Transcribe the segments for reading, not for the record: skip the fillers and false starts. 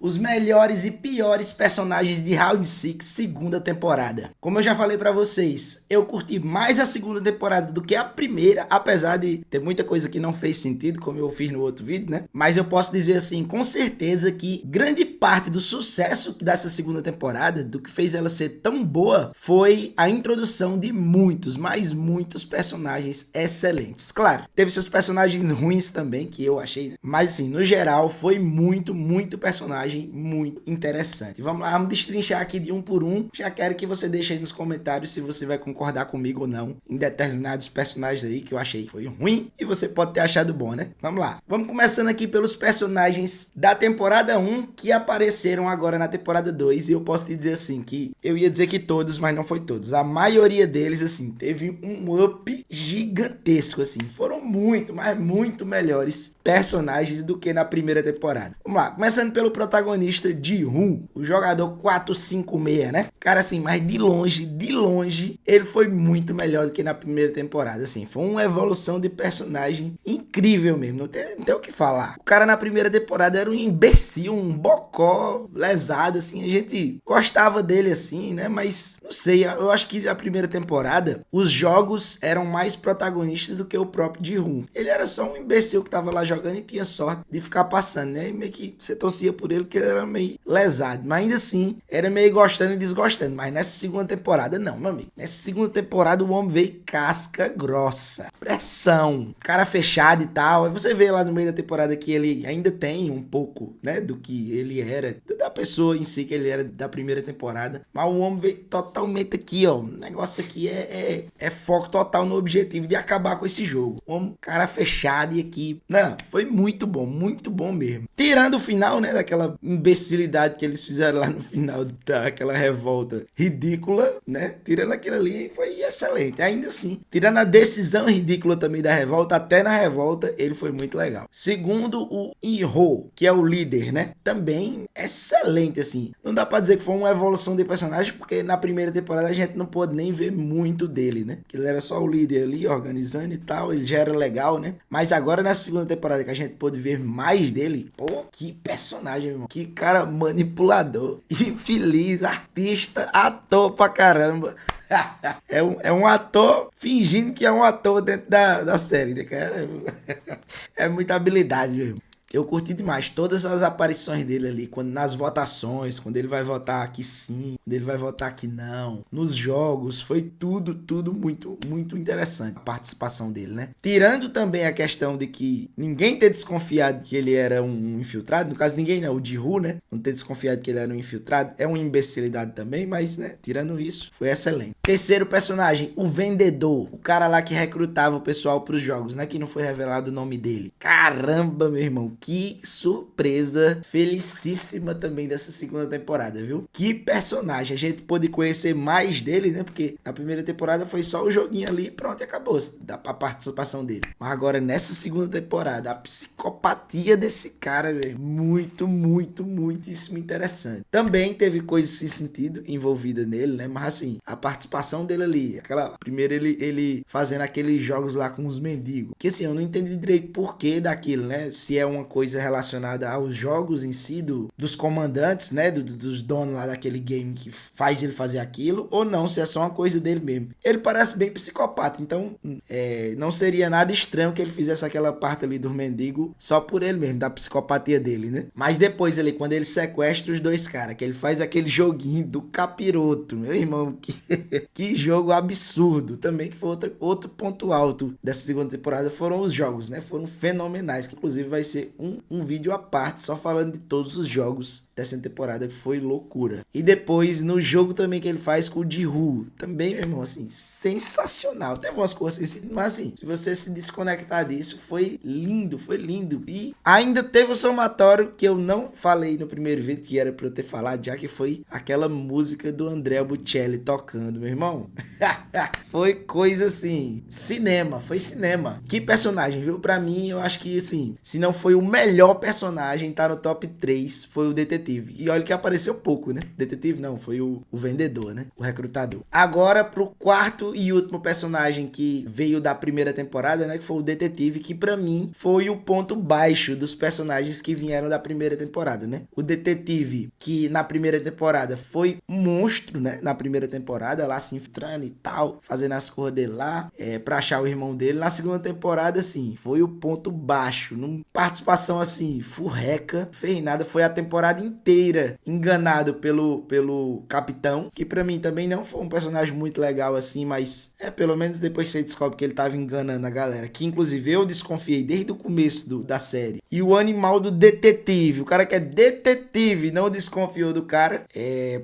os melhores e piores personagens de Round 6 segunda temporada. Como eu já falei pra vocês, eu curti mais a segunda temporada do que a primeira, apesar de ter muita coisa que não fez sentido, como eu fiz no outro vídeo, né? Mas eu posso dizer assim, com certeza que grande parte do sucesso dessa segunda temporada, do que fez ela ser tão boa, foi a introdução de muitos, mas muitos personagens excelentes. Claro, teve seus personagens ruins também, que eu achei, né? Mas assim, no geral, foi muito personagem muito interessante. Vamos lá, vamos destrinchar aqui de um por um. Já quero que você deixe aí nos comentários se você vai concordar comigo ou não em determinados personagens aí que eu achei que foi ruim e você pode ter achado bom, né? Vamos lá. Vamos começando aqui pelos personagens da temporada 1 que apareceram agora na temporada 2 e eu posso te dizer assim que eu ia dizer que todos, mas não foi todos. A maioria deles, assim, teve um up gigantesco, assim. Foram muito, mas muito melhores personagens do que na primeira temporada. Vamos lá, começando pelo protagonista Ji-Hoon, o jogador 456, né? Cara, assim, mas de longe, ele foi muito melhor do que na primeira temporada, assim. Foi uma evolução de personagem incrível mesmo, não tem o que falar. O cara na primeira temporada era um imbecil, um bocó lesado, assim, a gente gostava dele, assim, né? Mas, não sei, eu acho que na primeira temporada, os jogos eram mais protagonistas do que o próprio Ji-Hoon. Ele era só um imbecil que tava lá jogando e tinha sorte de ficar passando, né? E meio que você torcia por ele, que ele era meio lesado. Mas ainda assim, era meio gostando e desgostando. Mas nessa segunda temporada, não, meu amigo. Nessa segunda temporada, o homem veio casca grossa. Pressão. Cara fechado e tal. Aí você vê lá no meio da temporada que ele ainda tem um pouco, né? Do que ele era. Da pessoa em si que ele era da primeira temporada. Mas o homem veio totalmente aqui, ó. O negócio aqui é foco total no objetivo de acabar com esse jogo. O homem, cara fechado e aqui... Não, foi muito bom mesmo. Tirando o final, né, daquela imbecilidade que eles fizeram lá no final, daquela revolta ridícula, né, tirando aquilo ali, foi excelente. Ainda assim, tirando a decisão ridícula também da revolta, até na revolta, ele foi muito legal. Segundo o Iho, que é o líder, né, também excelente, assim. Não dá pra dizer que foi uma evolução de personagem, porque na primeira temporada a gente não pôde nem ver muito dele, né, que ele era só o líder ali, organizando e tal, ele já era legal, né, mas agora nessa segunda temporada que a gente pôde ver mais dele, pô, que personagem, irmão. Que cara manipulador, infeliz, artista, ator pra caramba. É um ator fingindo que é um ator dentro da série, né, cara? É muita habilidade mesmo. Eu curti demais todas as aparições dele ali, quando nas votações, quando ele vai votar que sim, quando ele vai votar que não, nos jogos, foi tudo muito interessante a participação dele, né? Tirando também a questão de que ninguém ter desconfiado que ele era um infiltrado, no caso ninguém não, o Ji-Hoon, né? Não ter desconfiado que ele era um infiltrado, é uma imbecilidade também, mas, né, tirando isso, foi excelente. Terceiro personagem, o vendedor, o cara lá que recrutava o pessoal pros jogos, né? Que não foi revelado o nome dele. Caramba, meu irmão, que surpresa felicíssima também dessa segunda temporada, viu? Que personagem, a gente pôde conhecer mais dele, né? Porque na primeira temporada foi só o joguinho ali e pronto, e acabou a participação dele. Mas agora nessa segunda temporada, a psicopatia desse cara, velho, muitíssimo interessante. Também teve coisas sem sentido envolvida nele, né? Mas assim, a participação dele ali, primeiro ele fazendo aqueles jogos lá com os mendigos, que assim, eu não entendi direito por que daquilo, né? Se é uma coisa relacionada aos jogos em si, dos comandantes, né, dos donos lá daquele game que faz ele fazer aquilo, ou não, se é só uma coisa dele mesmo. Ele parece bem psicopata, então não seria nada estranho que ele fizesse aquela parte ali do mendigo só por ele mesmo, da psicopatia dele, né? Mas depois ali, quando ele sequestra os dois caras, que ele faz aquele joguinho do capiroto, meu irmão, que jogo absurdo, também que foi outro ponto alto dessa segunda temporada, foram os jogos, né? Foram fenomenais, que inclusive vai ser um vídeo à parte, só falando de todos os jogos dessa temporada, que foi loucura. E depois, no jogo também que ele faz com o Ji-Hoon, também, meu irmão, assim, sensacional. Teve umas coisas assim, mas assim, se você se desconectar disso, foi lindo. E ainda teve o somatório que eu não falei no primeiro vídeo, que era pra eu ter falado, já que foi aquela música do Andrea Bocelli tocando, meu irmão. Foi coisa assim, foi cinema. Que personagem, viu? Pra mim, eu acho que assim, se não foi o melhor personagem, tá no top 3, foi o detetive. E olha que apareceu pouco, né? Detetive não, foi o vendedor, né? O recrutador. Agora pro quarto e último personagem que veio da primeira temporada, né? Que foi o detetive, que pra mim foi o ponto baixo dos personagens que vieram da primeira temporada, né? O detetive, que na primeira temporada foi um monstro, né? Na primeira temporada, lá se infiltrando e tal, fazendo as coisas dele lá, pra achar o irmão dele. Na segunda temporada, assim, foi o ponto baixo. Numa participação, assim, furreca, fez nada. Foi a temporada inteira enganado pelo capitão, que pra mim também não foi um personagem muito legal, assim, mas pelo menos depois você descobre que ele tava enganando a galera. Que, inclusive, eu desconfiei desde o começo da série. E o animal do detetive, o cara que é detetive, não desconfiou do cara,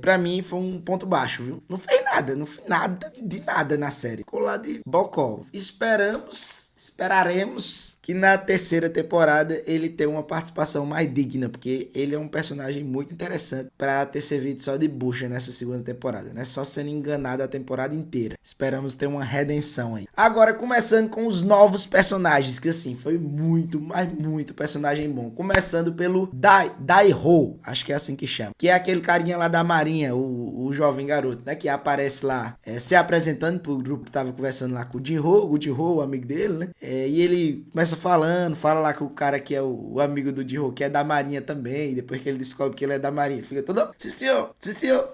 pra mim foi um ponto baixo, viu? Não fez nada, não fez nada de nada na série. Ficou lá de bocó. Esperaremos que na terceira temporada ele tenha uma participação mais digna, porque ele é um personagem muito interessante para ter servido só de bucha nessa segunda temporada, né? Só sendo enganado a temporada inteira. Esperamos ter uma redenção aí. Agora, começando com os novos personagens, que assim, foi muito, mas muito personagem bom. Começando pelo Dai-Ho, acho que é assim que chama, que é aquele carinha lá da Marinha, o jovem garoto, né? Que aparece lá, se apresentando pro grupo que tava conversando lá com o Jin-Ho, o amigo dele, né? E ele começa fala lá com o cara que é o amigo do Jin-Ho, que é da Marinha também, e depois que ele descobre que ele é da Marinha, ele fica todo, sim senhor.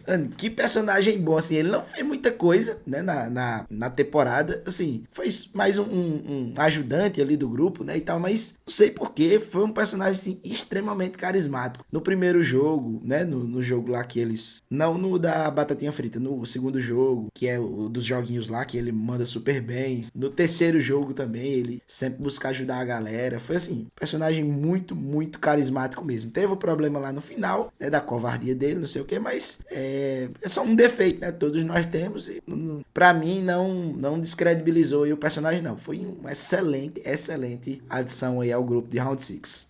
Mano, que personagem bom, assim, ele não fez muita coisa, né, na temporada, assim, foi mais um ajudante ali do grupo, né, e tal, mas não sei porquê, foi um personagem, assim, extremamente carismático. No primeiro jogo, né, no jogo lá que eles, não no da batatinha frita, no segundo jogo, que é o dos joguinhos lá, que ele manda super bem, no terceiro jogo também, ele sempre busca ajudar a galera, foi assim, personagem muito, muito carismático mesmo. Teve o problema lá no final, né, da covardia dele, não sei o que, mas é só um defeito, né, todos nós temos, e pra mim não descredibilizou aí o personagem não, foi uma excelente adição aí ao grupo de Round 6.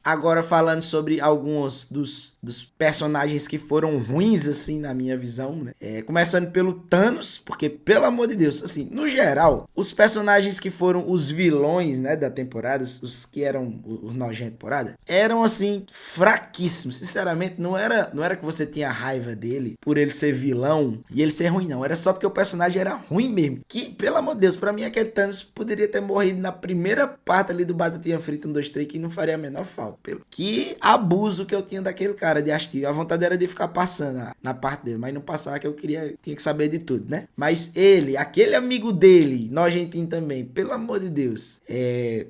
Agora falando sobre alguns dos personagens que foram ruins, assim, na minha visão, né, começando pelo Thanos, porque, pelo amor de Deus, assim, no geral, os personagens que foram os vilões, né, da temporada, os que eram os nojentos da temporada, eram, assim, fraquíssimos. Sinceramente, não era que você tinha raiva dele por ele ser vilão e ele ser ruim, não. Era só porque o personagem era ruim mesmo. Que, pelo amor de Deus, pra mim, aquele Thanos poderia ter morrido na primeira parte ali do Batatinha Frita 1, 2, 3, que não faria a menor falta. Que abuso que eu tinha daquele cara de assistir. A vontade era de ficar passando na parte dele, mas não passava, que eu tinha que saber de tudo, né? Mas ele, aquele amigo dele, nojentinho também, pelo amor de Deus,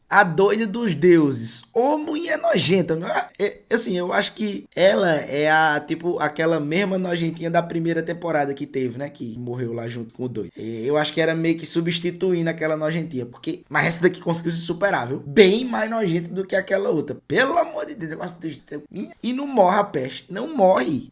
a doida dos deuses, ô mulher nojenta, assim, eu acho que ela é aquela mesma nojentinha da primeira temporada que teve, né, que morreu lá junto com o doido. Eu acho que era meio que substituindo aquela nojentinha, mas essa daqui conseguiu se superar, viu? Bem mais nojenta do que aquela outra, pelo amor de Deus, e não morre a peste, não morre.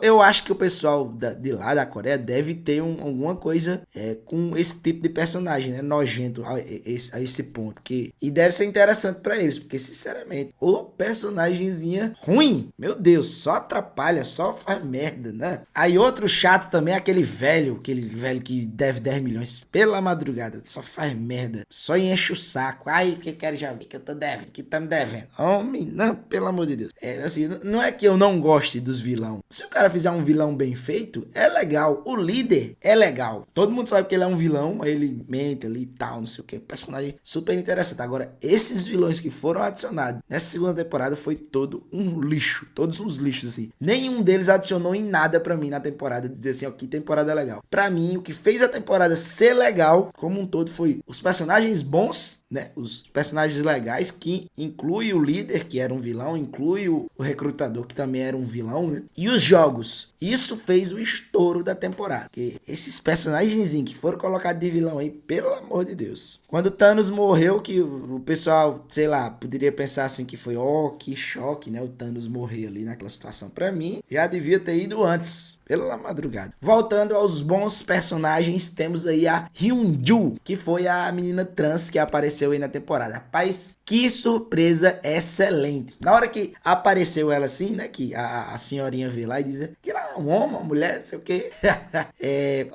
Eu acho que o pessoal de lá da Coreia deve ter alguma coisa com esse tipo de personagem, né, nojento a esse ponto, e deve ser interessante pra eles, porque sinceramente, o personagemzinha ruim, meu Deus, só atrapalha, só faz merda, né? Aí outro chato também é aquele velho que deve 10 milhões pela madrugada, só faz merda, só enche o saco. Ai, que quero já, que eu tô devendo, que tá me devendo. Homem, não, pelo amor de Deus. Assim, não é que eu não goste dos vilão. Se o cara fizer um vilão bem feito, é legal. O líder é legal. Todo mundo sabe que ele é um vilão, mas ele mente ali e tal, não sei o que. Personagem super interessante. Agora, esses vilões que foram adicionados nessa segunda temporada foi todo um lixo. Todos uns lixos, assim. Nenhum deles adicionou em nada pra mim na temporada. Dizer assim, ó, que temporada legal. Pra mim, o que fez a temporada ser legal, como um todo, foi os personagens bons, né? Os personagens legais, que inclui o líder, que era um vilão, inclui o recrutador, que também era um vilão, né? E os jogos. Isso fez o estouro da temporada. Porque esses personagens que foram colocados de vilão aí, pelo amor de Deus. Quando o Thanos morreu, que o pessoal, sei lá, poderia pensar assim que foi, que choque, né? O Thanos morrer ali naquela situação. Pra mim, já devia ter ido antes. pela madrugada. Voltando aos bons personagens, temos aí a Hyunju, que foi a menina trans que apareceu aí na temporada. Rapaz, que surpresa excelente. Na hora que apareceu ela assim, né, que a senhorinha vê lá e diz que ela é um homem, uma mulher, não sei o que.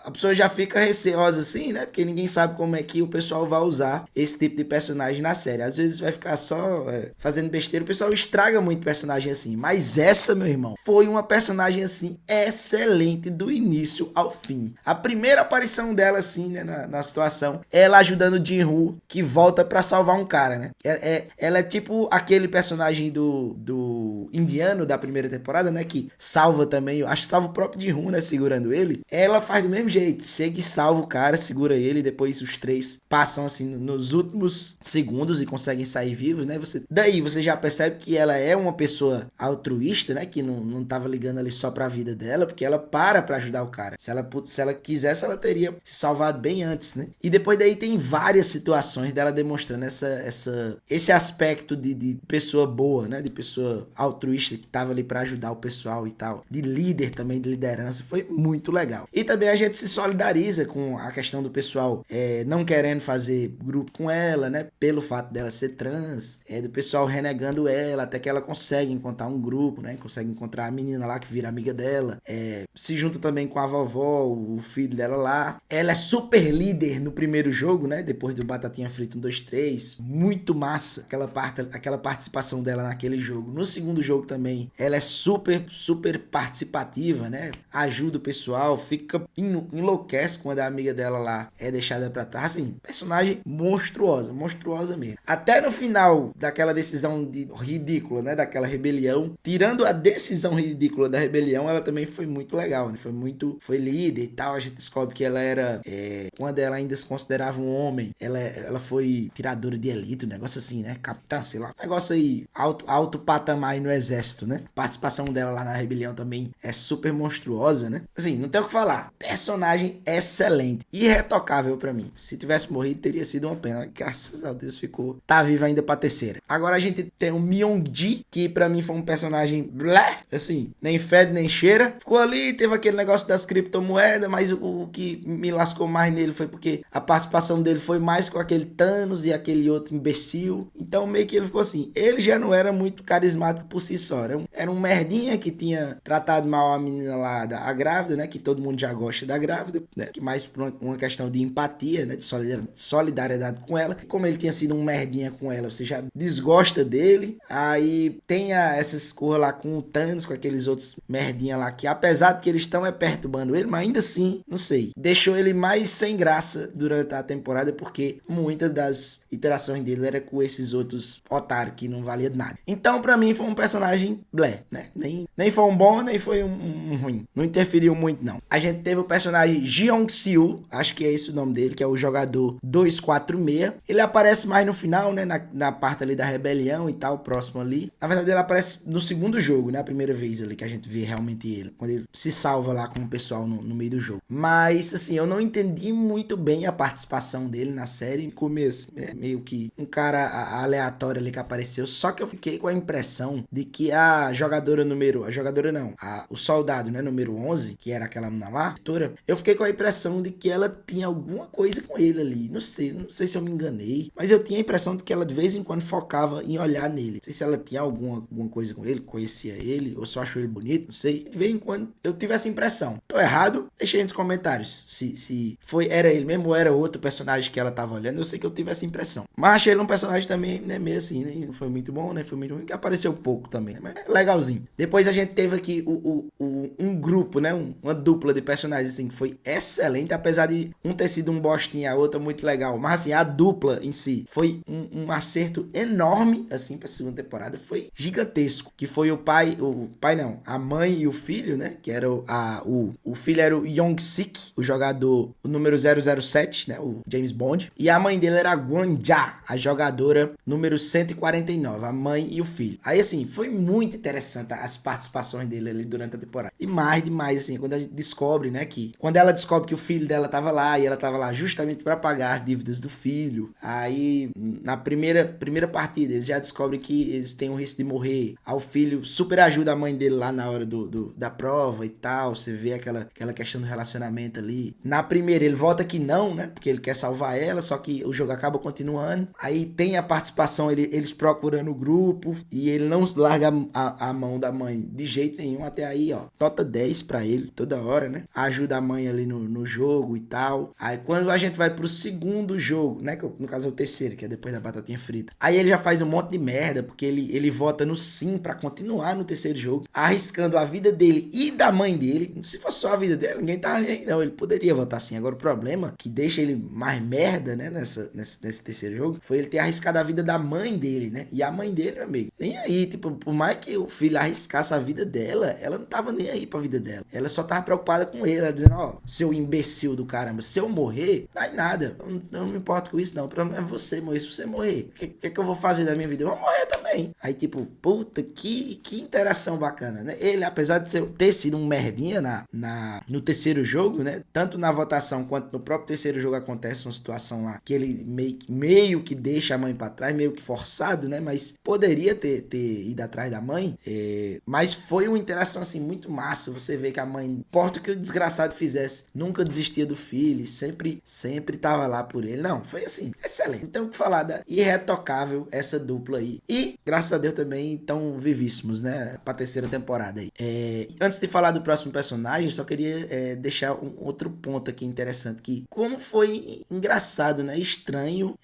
A pessoa já fica receosa assim, né, porque ninguém sabe como é que o pessoal vai usar esse tipo de personagem na série. Às vezes vai ficar só fazendo besteira, o pessoal estraga muito personagem assim. Mas essa, meu irmão, foi uma personagem assim excelente do início ao fim. A primeira aparição dela assim, né, na situação, ela ajudando o Jin-Woo, que volta pra salvar um cara, né. Ela é tipo aquele personagem do indiano da primeira temporada, né, que salva também, acho que salva o próprio Jin-Woo, né, segurando ele. Ela faz do mesmo jeito, chega e salva o cara, segura ele, depois os três passam assim nos últimos segundos e conseguem sair vivos, né. Daí você já percebe que ela é uma pessoa altruísta, né, que não tava ligando ali só pra vida dela, porque ela para ajudar o cara. Se ela quisesse, ela teria se salvado bem antes, né. E depois daí tem várias situações dela demonstrando esse aspecto de pessoa boa, né, de pessoa altruísta que tava ali pra ajudar o pessoal e tal, de líder também, de liderança. Foi muito legal. E também a gente se solidariza com a questão do pessoal não querendo fazer grupo com ela, né, pelo fato dela ser trans, do pessoal renegando ela, até que ela consegue encontrar um grupo, né, consegue encontrar a menina lá que vira amiga dela, se junta também com a vovó, o filho dela lá. Ela é super líder no primeiro jogo, né, depois do Batatinha Frita 1, 2, 3, muito massa aquela participação dela naquele jogo. No segundo jogo também, ela é super participativa, né, ajuda o pessoal, enlouquece quando a amiga dela lá é deixada pra trás, assim, personagem monstruosa mesmo. Até no final daquela decisão ridícula, né, daquela rebelião, tirando a decisão ridícula da rebelião, ela também foi muito legal, né, foi líder e tal. A gente descobre que ela era, quando ela ainda se considerava um homem, ela foi tiradora de elite, um negócio assim, né, capitã, sei lá, negócio aí, alto patamar aí no exército, né. A participação dela lá na rebelião também é super monstruosa, né. Assim, não tem o que falar, personagem excelente, irretocável pra mim. Se tivesse morrido, teria sido uma pena, mas graças a Deus tá vivo ainda pra terceira. Agora a gente tem o Myung-ji, que pra mim foi um personagem blé, assim, nem fede nem cheira. Ficou ali, teve aquele negócio das criptomoedas, mas o que me lascou mais nele foi porque a participação dele foi mais com aquele Thanos e aquele outro imbecil. Então meio que ele ficou assim, ele já não era muito carismático por si só, era um merdinha que tinha tratado mal a menina lá, a grávida, né, que todo mundo já gosta da grávida, né, que mais por uma questão de empatia, né, de solidariedade com ela. Como ele tinha sido um merdinha com ela, você já desgosta dele. Aí tem essas coisas lá com o Thanos, com aqueles outros merdinha lá, que apesar de que eles estão perturbando ele, mas ainda assim, não sei, deixou ele mais sem graça durante a temporada, porque muitas das interações dele era com esses outros otários que não valia nada. Então pra mim foi um personagem blé, né, nem foi um bom, nem foi um ruim, não interferiu muito não. A gente teve o personagem Jeong-Seo, acho que é esse o nome dele, que é o jogador 246. Ele aparece mais no final, né, na parte ali da rebelião e tal, próximo ali. Na verdade ele aparece no segundo jogo, né, a primeira vez ali que a gente vê realmente ele, quando ele se salva lá com o pessoal no meio do jogo. Mas assim, eu não entendi muito bem a participação dele na série no começo, meio que um cara aleatório ali que apareceu, só que eu fiquei com a impressão de que o soldado, né, número 11, que era aquela menina lá, eu fiquei com a impressão de que ela tinha alguma coisa com ele ali, não sei se eu me enganei, mas eu tinha a impressão de que ela de vez em quando focava em olhar nele, não sei se ela tinha alguma coisa com ele, conhecia ele, ou só achou ele bonito, não sei, de vez em quando eu tive essa impressão. Tô errado? Deixei aí nos comentários se era ele mesmo ou era outro personagem que ela tava olhando. Eu sei que eu tive essa impressão, mas achei ele um personagem também, né, meio assim, né, não foi muito bom, né, foi muito ruim, que apareceu pouco também, né, mas é legalzinho. Depois a gente teve aqui um grupo, né, uma dupla de personagens assim, que foi excelente, apesar de um ter sido um bostinha, a outra muito legal, mas assim, a dupla em si foi um acerto enorme, assim, pra segunda temporada, foi gigantesco, que foi a mãe e o filho, né, que era o filho era o Young-sik, o jogador, o número 007, né, o James Bond, e a mãe dele era a Gwon-ja, a jogadora número 149, a mãe e o filho. Aí assim, foi muito interessante interessante as participações dele ali durante a temporada. Demais, assim, quando a gente descobre, né, que quando ela descobre que o filho dela tava lá, e ela tava lá justamente para pagar as dívidas do filho, aí na primeira partida eles já descobrem que eles têm um risco de morrer, aí o filho super ajuda a mãe dele lá na hora da prova e tal, você vê aquela questão do relacionamento ali. Na primeira ele volta que não, né, porque ele quer salvar ela, só que o jogo acaba continuando, aí tem a participação, eles procurando o grupo, e ele não larga a mão da mãe de jeito nenhum, até aí, ó, nota 10 pra ele, toda hora, né, ajuda a mãe ali no jogo e tal. Aí quando a gente vai pro segundo jogo, né, que no caso é o terceiro, que é depois da batatinha frita, aí ele já faz um monte de merda, porque ele vota no sim pra continuar no terceiro jogo, arriscando a vida dele e da mãe dele. Se fosse só a vida dele, ninguém tá nem aí, não, ele poderia votar sim. Agora o problema, que deixa ele mais merda, né, nesse terceiro jogo, foi ele ter arriscado a vida da mãe dele, né, e a mãe dele, meu amigo, nem aí, tipo, por mais que o filho arriscasse a vida dela, ela não tava nem aí pra vida dela, ela só tava preocupada com ele, ela dizendo, ó, seu imbecil do caramba, se eu morrer, não dá em nada, eu não me importo com isso não, o problema é você morrer. Se você morrer, o que eu vou fazer da minha vida? Eu vou morrer também. Aí tipo, puta, que interação bacana, né? Ele, apesar de ter sido um merdinha no terceiro jogo, né, tanto na votação quanto no próprio terceiro jogo acontece uma situação lá que ele meio que deixa a mãe pra trás, meio que forçado, né, mas poderia ter ido atrás da mãe, mas foi uma interação assim muito massa. Você vê que a mãe, importa o que o desgraçado fizesse, nunca desistia do filho, sempre tava lá por ele. Não, foi assim, excelente. Não tenho o que falar, irretocável essa dupla aí. E, graças a Deus também, estão vivíssimos, né, pra terceira temporada aí. Antes de falar do próximo personagem, só queria deixar um outro ponto aqui interessante, que como foi engraçado, né, estranho,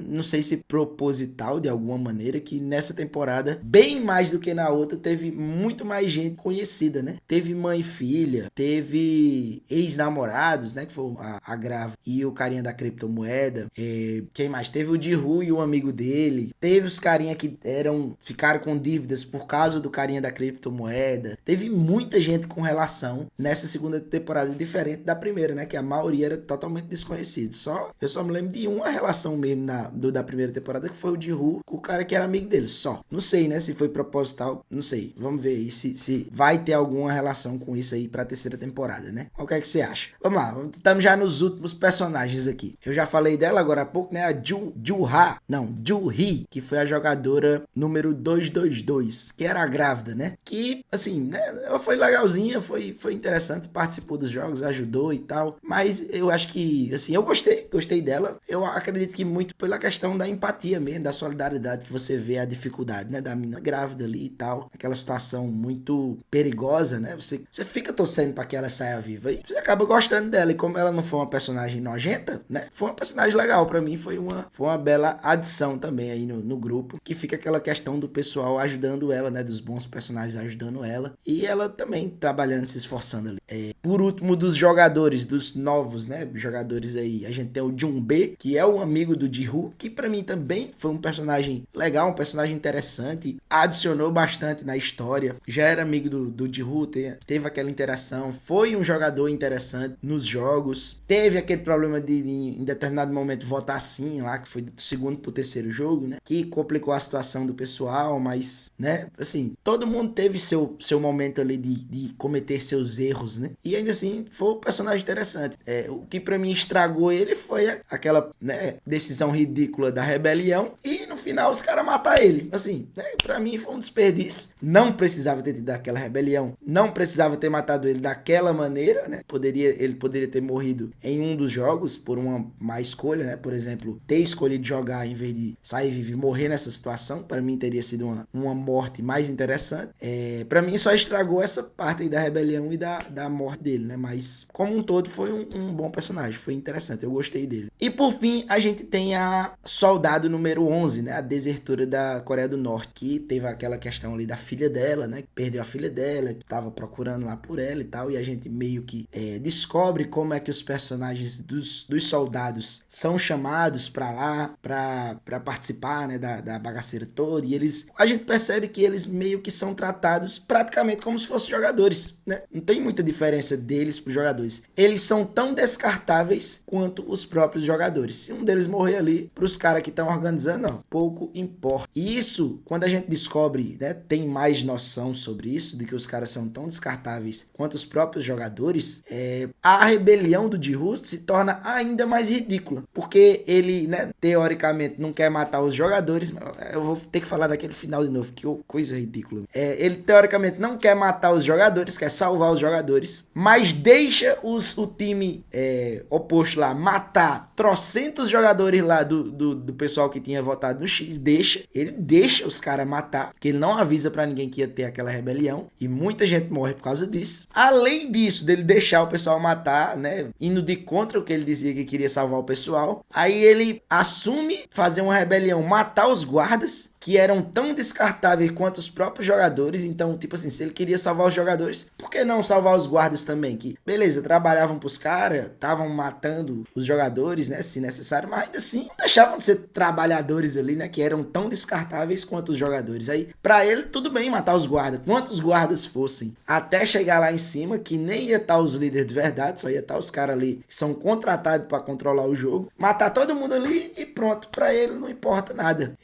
não sei se proposital de alguma maneira, que nessa temporada, bem mais do que na outra, teve muito mais gente conhecida, né? Teve mãe e filha, teve ex-namorados, né, que foi a Grave e o carinha da criptomoeda. Quem mais? Teve o Ji-Woo e o amigo dele. Teve os carinha que ficaram com dívidas por causa do carinha da criptomoeda. Teve muita gente com relação nessa segunda temporada, diferente da primeira, né, que a maioria era totalmente desconhecido. Eu só me lembro de uma relação mesmo da primeira temporada, que foi o Ji-Woo com o cara que era amigo dele, só. Não sei, né, se foi proposital, não sei. Vamos ver aí se vai ter alguma relação com isso aí pra terceira temporada, né? O que é que você acha? Vamos lá, estamos já nos últimos personagens aqui. Eu já falei dela agora há pouco, né, a Ju-Hee, que foi a jogadora número 222, que era a grávida, né? Que, assim, né, ela foi legalzinha, foi interessante, participou dos jogos, ajudou e tal, mas eu acho que, assim, eu gostei dela. Eu acredito que muito pela questão da empatia mesmo, da solidariedade, que você vê a dificuldade, né, da menina grávida ali e tal, aquela situação muito perigosa, né, você fica torcendo pra que ela saia viva e você acaba gostando dela, e como ela não foi uma personagem nojenta, né, foi uma personagem legal pra mim, foi uma bela adição também aí no grupo, que fica aquela questão do pessoal ajudando ela, né, dos bons personagens ajudando ela, e ela também trabalhando, se esforçando ali. Por último, dos jogadores, dos novos, né, jogadores aí, a gente tem o Jun-B, que é o amigo do Ji-Woo, que pra mim também foi um personagem legal, um personagem interessante, adicionou bastante na história, já era amigo do Ji-Woo, teve aquela interação, foi um jogador interessante nos jogos, teve aquele problema de em determinado momento votar sim lá, que foi do segundo pro terceiro jogo, né, que complicou a situação do pessoal, mas, né, assim, todo mundo teve seu momento ali de cometer seus erros, né, e ainda assim foi um personagem interessante. O que pra mim estragou ele foi aquela, né, decisão ridícula da rebelião, e no final os caras matar ele, assim, né, pra mim foi um desperdício. Não precisava ter tido aquela rebelião, não precisava ter matado ele daquela maneira, né, ele poderia ter morrido em um dos jogos por uma má escolha, né, por exemplo, ter escolhido jogar em vez de sair vivo e morrer nessa situação, para mim teria sido uma morte mais interessante. Para mim só estragou essa parte aí da rebelião e da morte dele, né, mas como um todo foi um bom personagem, foi interessante, eu gostei dele. E por fim, a gente tem a soldado número 11, né, a desertora da Coreia do Norte, que teve aquela questão ali da filha dela, né, que perdeu a filha dela, que tava procurando lá por ela e tal, e a gente meio que descobre como é que os personagens dos soldados são chamados pra lá, pra participar, né, da bagaceira toda, e a gente percebe que eles meio que são tratados praticamente como se fossem jogadores, né, não tem muita diferença deles pros jogadores, eles são tão descartáveis quanto os próprios jogadores. Se um deles morrer ali, pros caras que estão organizando, não, pouco importa. E isso, quando a gente descobre, né, né, tem mais noção sobre isso, de que os caras são tão descartáveis quanto os próprios jogadores, a rebelião do Ji-Woo se torna ainda mais ridícula, porque ele, né, teoricamente não quer matar os jogadores. Eu vou ter que falar daquele final de novo, que coisa ridícula. Ele teoricamente não quer matar os jogadores, quer salvar os jogadores, mas deixa o time oposto lá matar trocentos jogadores lá do pessoal que tinha votado no X. Ele deixa os caras matar, porque ele não avisa pra ninguém que ia ter aquela rebelião, e muita gente morre por causa disso. Além disso, dele deixar o pessoal matar, né, indo de contra o que ele dizia que queria salvar o pessoal, aí ele assume fazer uma rebelião, matar os guardas, que eram tão descartáveis quanto os próprios jogadores. Então, tipo assim, se ele queria salvar os jogadores, por que não salvar os guardas também? Que, beleza, trabalhavam pros caras, estavam matando os jogadores, né, se necessário, mas ainda assim, não deixavam de ser trabalhadores ali, né, que eram tão descartáveis quanto os jogadores. Aí, pra ele, tudo bem matar os guardas, quantos guardas fossem, até chegar lá em cima, que nem ia estar os líderes de verdade, só ia estar os caras ali que são contratados pra controlar o jogo, matar todo mundo ali e pronto. Pra ele não importa nada,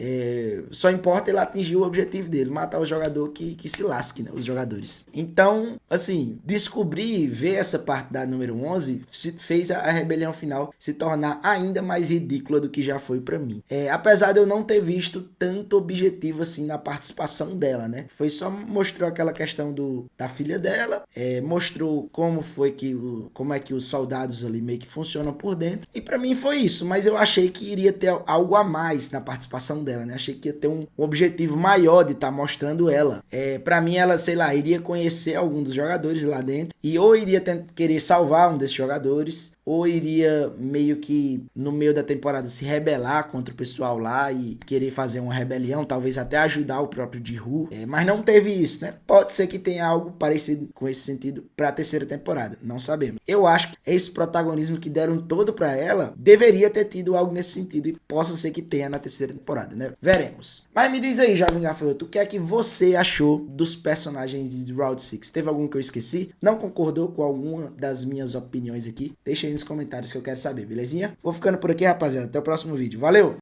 só importa ele atingir o objetivo dele, matar o jogador que se lasque, né, os jogadores. Então, assim, descobrir, ver essa parte da número 11 fez a rebelião final se tornar ainda mais ridícula do que já foi pra mim. Apesar de eu não ter visto tanto objetivo assim na participação dela, né? Foi só mostrou aquela questão da filha dela, mostrou como é que os soldados ali meio que funcionam por dentro, e pra mim foi isso. Mas eu achei que iria ter algo a mais na participação dela, né? Achei que ia ter um objetivo maior de estar mostrando ela. Pra mim, ela, sei lá, iria conhecer algum dos jogadores lá dentro, e ou iria querer salvar um desses jogadores, ou iria meio que no meio da temporada se rebelar contra o pessoal lá e querer fazer uma rebelião, talvez até ajudar o próprio Ji-Woo, mas não teve isso, né? Pode ser que tenha algo parecido com esse sentido pra terceira temporada, não sabemos. Eu acho que esse protagonismo que deram todo pra ela deveria ter tido algo nesse sentido, e possa ser que tenha na terceira temporada, né? Veremos. Mas me diz aí, Jovem Gafanhoto, o que é que você achou dos personagens de Round 6? Teve algum que eu esqueci? Não concordou com alguma das minhas opiniões aqui? Deixa aí nos comentários que eu quero saber, belezinha? Vou ficando por aqui, rapaziada. Até o próximo vídeo. Valeu!